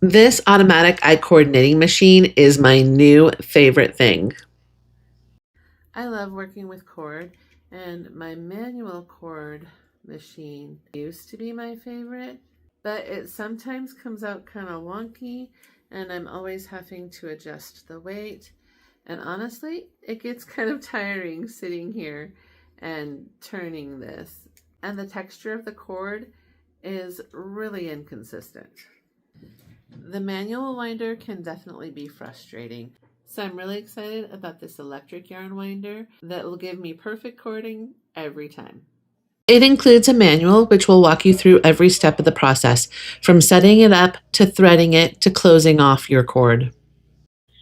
This automatic I-cord knitting machine is my new favorite thing. I love working with cord, and my manual cord machine used to be my favorite, but it sometimes comes out kind of wonky, and I'm always having to adjust the weight. And honestly, it gets kind of tiring sitting here and turning this. And the texture of the cord is really inconsistent. The manual winder can definitely be frustrating. So I'm really excited about this electric yarn winder that will give me perfect cording every time. It includes a manual which will walk you through every step of the process, from setting it up to threading it to closing off your cord.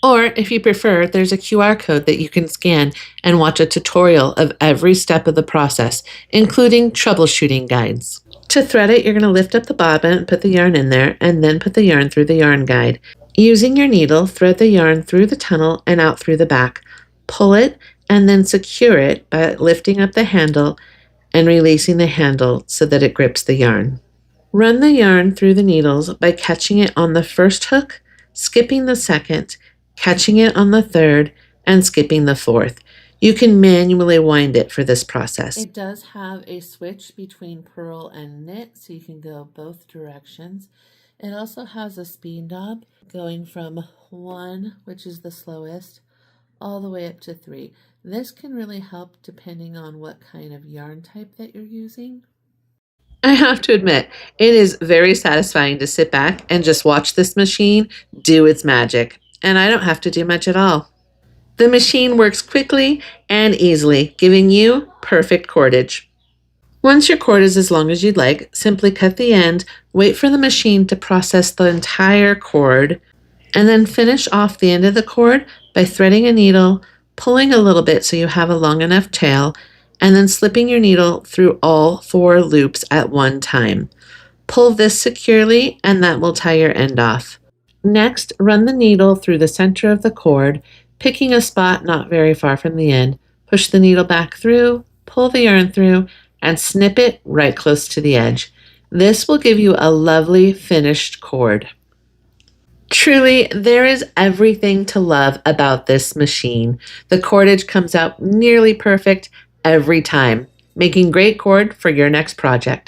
Or if you prefer, there's a QR code that you can scan and watch a tutorial of every step of the process, including troubleshooting guides. To thread it, you're going to lift up the bobbin, put the yarn in there, and then put the yarn through the yarn guide. Using your needle, thread the yarn through the tunnel and out through the back. Pull it and then secure it by lifting up the handle and releasing the handle so that it grips the yarn. Run the yarn through the needles by catching it on the first hook, skipping the second, catching it on the third, and skipping the fourth. You can manually wind it for this process. It does have a switch between purl and knit, so you can go both directions. It also has a speed knob going from 1, which is the slowest, all the way up to 3. This can really help depending on what kind of yarn type that you're using. I have to admit, it is very satisfying to sit back and just watch this machine do its magic, and I don't have to do much at all. The machine works quickly and easily, giving you perfect cordage. Once your cord is as long as you'd like, simply cut the end, wait for the machine to process the entire cord, and then finish off the end of the cord by threading a needle, pulling a little bit so you have a long enough tail, and then slipping your needle through all 4 loops at one time. Pull this securely and that will tie your end off. Next, run the needle through the center of the cord, picking a spot not very far from the end. Push the needle back through, pull the yarn through, and snip it right close to the edge. This will give you a lovely finished cord. Truly, there is everything to love about this machine. The cordage comes out nearly perfect every time, making great cord for your next project.